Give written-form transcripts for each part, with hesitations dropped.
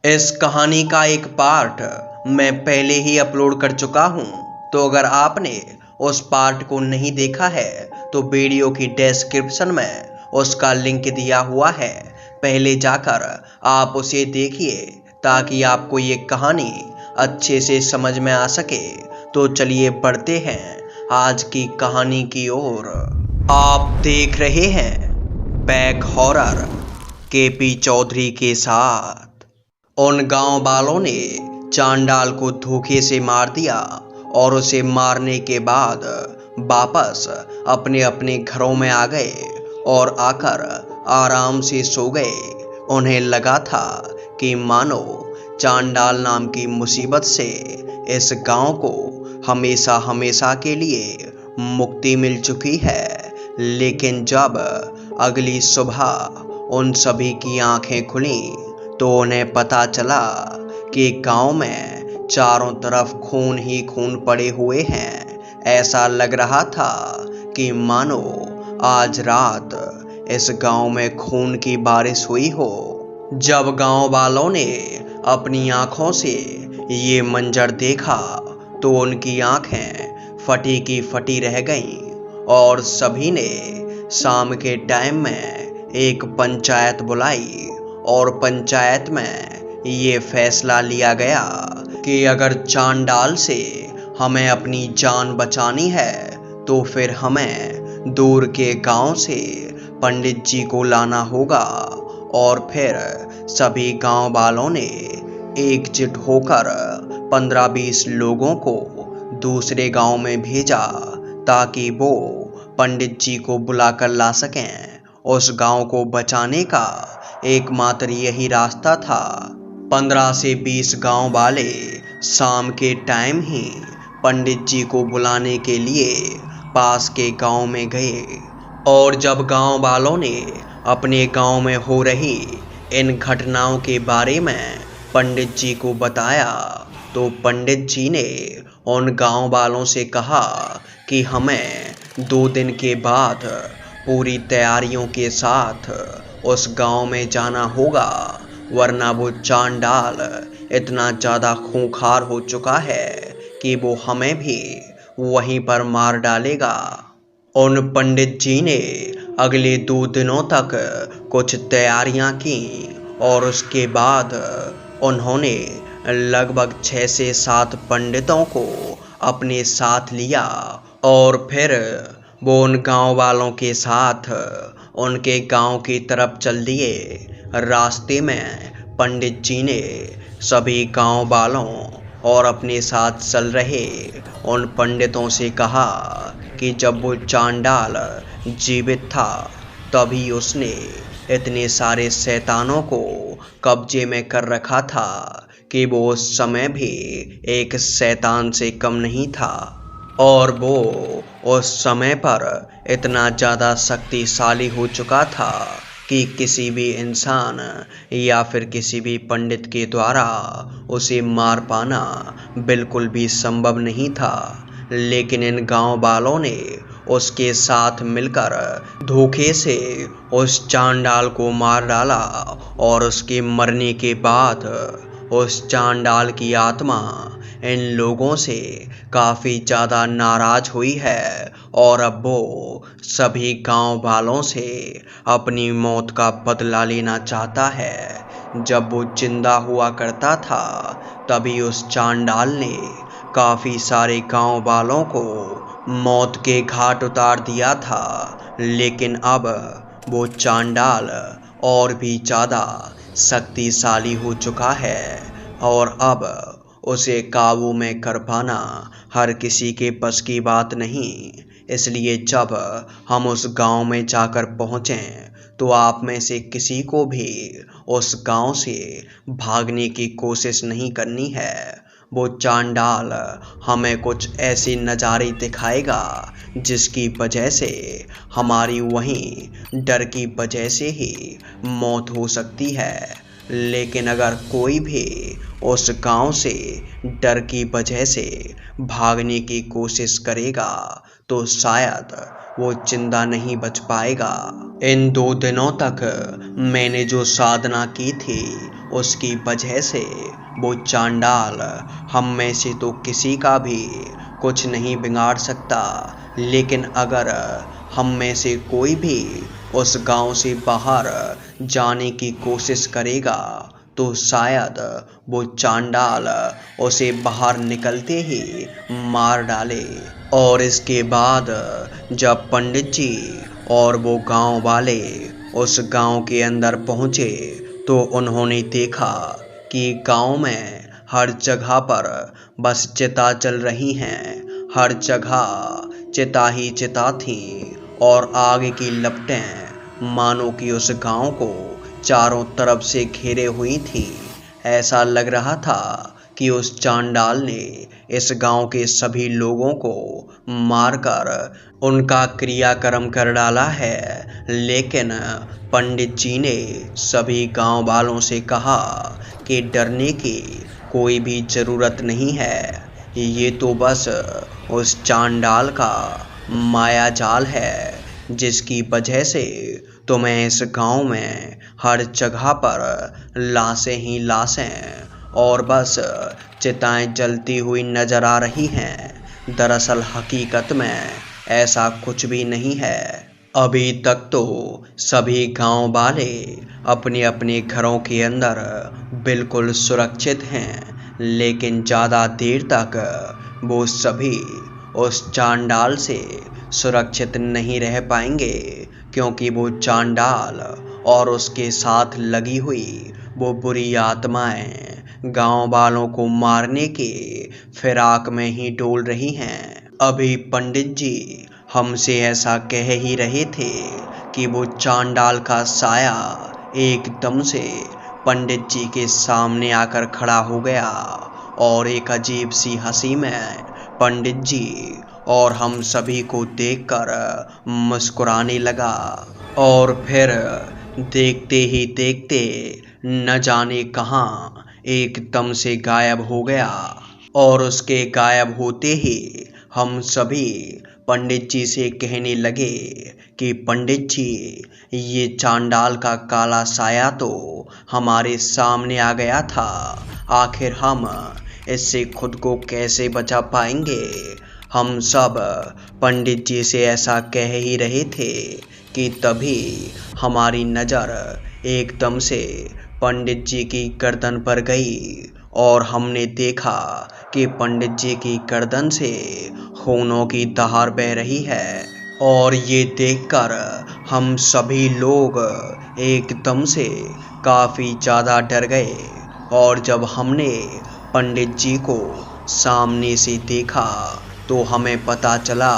इस कहानी का एक पार्ट मैं पहले ही अपलोड कर चुका हूँ, तो अगर आपने उस पार्ट को नहीं देखा है तो वीडियो की डिस्क्रिप्शन में उसका लिंक दिया हुआ है। पहले जाकर आप उसे देखिए ताकि आपको ये कहानी अच्छे से समझ में आ सके। तो चलिए बढ़ते हैं आज की कहानी की ओर। आप देख रहे हैं बैक हॉरर केपी चौधरी के साथ। उन गांव वालों ने चांडाल को धोखे से मार दिया और उसे मारने के बाद वापस अपने अपने घरों में आ गए और आकर आराम से सो गए। उन्हें लगा था कि मानो चांडाल नाम की मुसीबत से इस गांव को हमेशा हमेशा के लिए मुक्ति मिल चुकी है। लेकिन जब अगली सुबह उन सभी की आंखें खुली तो उन्हें पता चला कि गांव में चारों तरफ खून ही खून पड़े हुए हैं। ऐसा लग रहा था कि मानो आज रात इस गांव में खून की बारिश हुई हो। जब गांव वालों ने अपनी आंखों से ये मंजर देखा तो उनकी आंखें फटी की फटी रह गईं और सभी ने शाम के टाइम में एक पंचायत बुलाई और पंचायत में ये फैसला लिया गया कि अगर चांडाल से हमें अपनी जान बचानी है तो फिर हमें दूर के गांव से पंडित जी को लाना होगा। और फिर सभी गांव वालों ने एकजुट होकर 15-20 लोगों को दूसरे गांव में भेजा ताकि वो पंडित जी को बुलाकर ला सकें। उस गांव को बचाने का एकमात्र यही रास्ता था। 15 से 20 गांव वाले शाम के टाइम ही पंडित जी को बुलाने के लिए पास के गांव में गए। और जब गांव वालों ने अपने गांव में हो रही इन घटनाओं के बारे में पंडित जी को बताया तो पंडित जी ने उन गांव वालों से कहा कि हमें 2 दिन के बाद पूरी तैयारियों के साथ उस गांव में जाना होगा, वरना वो चांडाल इतना ज़्यादा खूंखार हो चुका है कि वो हमें भी वहीं पर मार डालेगा। उन पंडित जी ने अगले 2 दिनों तक कुछ तैयारियां की और उसके बाद उन्होंने लगभग 6 से 7 पंडितों को अपने साथ लिया और फिर वो उन गांव वालों के साथ उनके गांव की तरफ चल दिए। रास्ते में पंडित जी ने सभी गांव वालों और अपने साथ चल रहे उन पंडितों से कहा कि जब वो चांडाल जीवित था तभी उसने इतने सारे शैतानों को कब्जे में कर रखा था कि वो उस समय भी एक शैतान से कम नहीं था। और वो उस समय पर इतना ज़्यादा शक्तिशाली हो चुका था कि किसी भी इंसान या फिर किसी भी पंडित के द्वारा उसे मार पाना बिल्कुल भी संभव नहीं था। लेकिन इन गांव वालों ने उसके साथ मिलकर धोखे से उस चांडाल को मार डाला और उसके मरने के बाद उस चांडाल की आत्मा इन लोगों से काफ़ी ज़्यादा नाराज़ हुई है और अब वो सभी गांव वालों से अपनी मौत का बदला लेना चाहता है। जब वो जिंदा हुआ करता था तभी उस चांडाल ने काफ़ी सारे गांव वालों को मौत के घाट उतार दिया था। लेकिन अब वो चांडाल और भी ज़्यादा शक्तिशाली हो चुका है और अब उसे काबू में कर पाना हर किसी के बस की बात नहीं। इसलिए जब हम उस गांव में जाकर पहुँचें तो आप में से किसी को भी उस गांव से भागने की कोशिश नहीं करनी है। वो चांडाल हमें कुछ ऐसे नज़ारे दिखाएगा जिसकी वजह से हमारी वहीं डर की वजह से ही मौत हो सकती है। लेकिन अगर कोई भी उस गांव से डर की वजह से भागने की कोशिश करेगा तो शायद वो जिंदा नहीं बच पाएगा। इन 2 दिनों तक मैंने जो साधना की थी उसकी वजह से वो चांडाल हम में से तो किसी का भी कुछ नहीं बिगाड़ सकता, लेकिन अगर हम में से कोई भी उस गांव से बाहर जाने की कोशिश करेगा तो शायद वो चांडाल उसे बाहर निकलते ही मार डाले। और इसके बाद जब पंडित जी और वो गांव वाले उस गांव के अंदर पहुंचे तो उन्होंने देखा कि गांव में हर जगह पर बस चिता चल रही हैं, हर जगह चिता ही चिता थी और आग की लपटें मानो कि उस गांव को चारों तरफ से घेरे हुई थी। ऐसा लग रहा था कि उस चांडाल ने इस गांव के सभी लोगों को मारकर उनका क्रियाकर्म कर डाला है। लेकिन पंडित जी ने सभी गांव वालों से कहा कि डरने की कोई भी ज़रूरत नहीं है, ये तो बस उस चांडाल का माया जाल है जिसकी वजह से तुम्हें इस गांव में हर जगह पर लाशें ही लाशें और बस चिताएं जलती हुई नजर आ रही हैं। दरअसल हकीकत में ऐसा कुछ भी नहीं है। अभी तक तो सभी गांव वाले अपने अपने घरों के अंदर बिल्कुल सुरक्षित हैं, लेकिन ज़्यादा देर तक वो सभी उस चांडाल से सुरक्षित नहीं रह पाएंगे, क्योंकि वो चांडाल और उसके साथ लगी हुई वो बुरी आत्माएं गांव वालों को मारने के फिराक में ही डोल रही हैं। अभी पंडित जी हमसे ऐसा कह ही रहे थे कि वो चांडाल का साया एकदम से पंडित जी के सामने आकर खड़ा हो गया और एक अजीब सी हंसी में पंडित जी और हम सभी को देखकर मुस्कुराने लगा और फिर देखते ही देखते न जाने कहाँ एकदम से गायब हो गया। और उसके गायब होते ही हम सभी पंडित जी से कहने लगे कि पंडित जी, ये चांडाल का काला साया तो हमारे सामने आ गया था, आखिर हम इससे खुद को कैसे बचा पाएंगे। हम सब पंडित जी से ऐसा कह ही रहे थे कि तभी हमारी नज़र एकदम से पंडित जी की गर्दन पर गई और हमने देखा कि पंडित जी की गर्दन से खूनों की धार बह रही है। और ये देखकर हम सभी लोग एकदम से काफ़ी ज़्यादा डर गए। और जब हमने पंडित जी को सामने से देखा तो हमें पता चला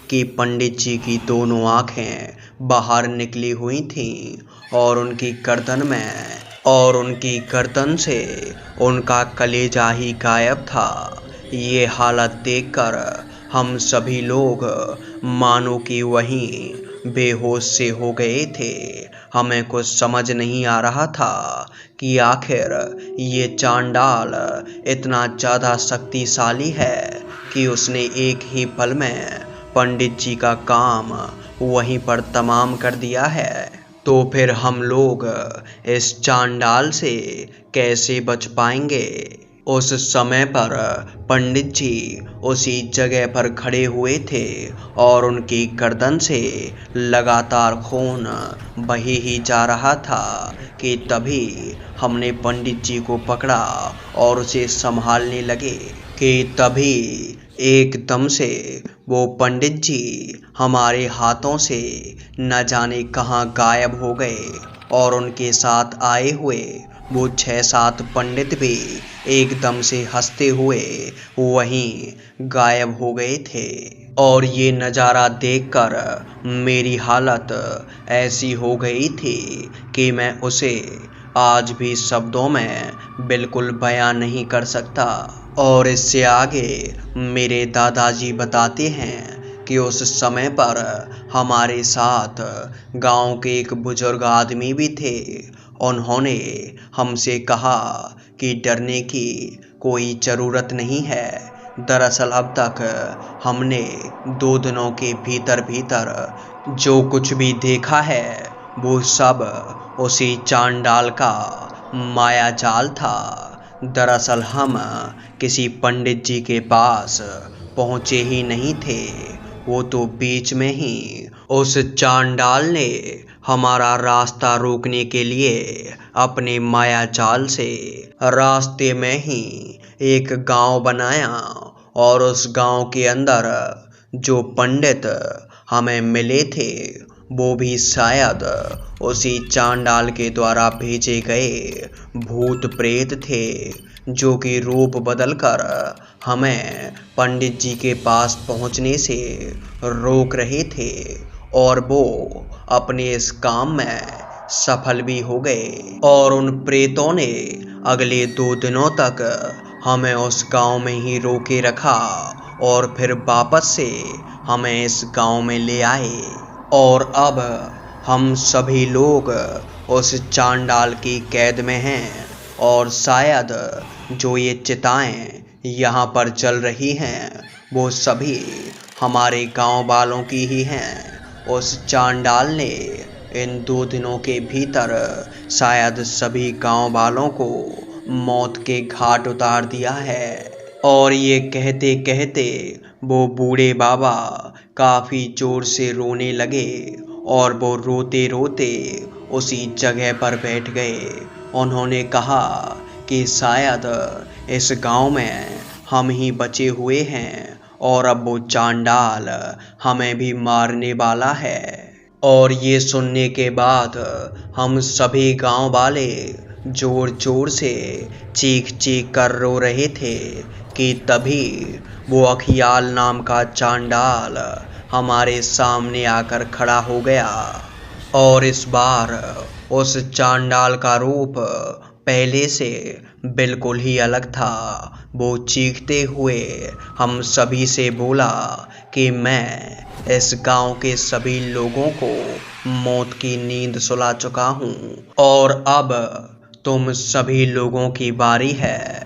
कि पंडित जी की दोनों आँखें बाहर निकली हुई थीं और उनकी गर्दन से उनका कलेजा ही गायब था। ये हालत देखकर हम सभी लोग मानो कि वहीं बेहोश से हो गए थे। हमें कुछ समझ नहीं आ रहा था कि आखिर ये चांडाल इतना ज़्यादा शक्तिशाली है कि उसने एक ही पल में पंडित जी का काम वहीं पर तमाम कर दिया है। तो फिर हम लोग इस चांडाल से कैसे बच पाएंगे। उस समय पर पंडित जी उसी जगह पर खड़े हुए थे और उनकी गर्दन से लगातार खून बही ही जा रहा था कि तभी हमने पंडित जी को पकड़ा और उसे संभालने लगे कि तभी एकदम से वो पंडित जी हमारे हाथों से न जाने कहाँ गायब हो गए और उनके साथ आए हुए वो 6-7 पंडित भी एकदम से हंसते हुए वहीं गायब हो गए थे। और ये नज़ारा देखकर मेरी हालत ऐसी हो गई थी कि मैं उसे आज भी शब्दों में बिल्कुल बयां नहीं कर सकता। और इससे आगे मेरे दादाजी बताते हैं कि उस समय पर हमारे साथ गांव के एक बुजुर्ग आदमी भी थे। उन्होंने हमसे कहा कि डरने की कोई ज़रूरत नहीं है। दरअसल अब तक हमने 2 दिनों के भीतर जो कुछ भी देखा है वो सब उसी चांडाल का माया जाल था। दरअसल हम किसी पंडित जी के पास पहुँचे ही नहीं थे, वो तो बीच में ही उस चांडाल ने हमारा रास्ता रोकने के लिए अपने माया जाल से रास्ते में ही एक गांव बनाया और उस गांव के अंदर जो पंडित हमें मिले थे वो भी शायद उसी चांडाल के द्वारा भेजे गए भूत प्रेत थे, जो कि रूप बदलकर हमें पंडित जी के पास पहुंचने से रोक रहे थे और वो अपने इस काम में सफल भी हो गए। और उन प्रेतों ने अगले 2 दिनों तक हमें उस गांव में ही रोके रखा और फिर वापस से हमें इस गांव में ले आए। और अब हम सभी लोग उस चांडाल की कैद में हैं और शायद जो ये चिताएं यहाँ पर जल रही हैं वो सभी हमारे गांव वालों की ही हैं। उस चांडाल ने इन 2 दिनों के भीतर शायद सभी गांव वालों को मौत के घाट उतार दिया है। और ये कहते कहते वो बूढ़े बाबा काफ़ी ज़ोर से रोने लगे और वो रोते रोते उसी जगह पर बैठ गए। उन्होंने कहा कि शायद इस गांव में हम ही बचे हुए हैं और अब वो चांडाल हमें भी मारने वाला है। और ये सुनने के बाद हम सभी गांव वाले जोर जोर से चीख चीख कर रो रहे थे कि तभी वो अखियाल नाम का चांडाल हमारे सामने आकर खड़ा हो गया। और इस बार उस चांडाल का रूप पहले से बिल्कुल ही अलग था। वो चीखते हुए हम सभी से बोला कि मैं इस गांव के सभी लोगों को मौत की नींद सुला चुका हूँ और अब तुम सभी लोगों की बारी है।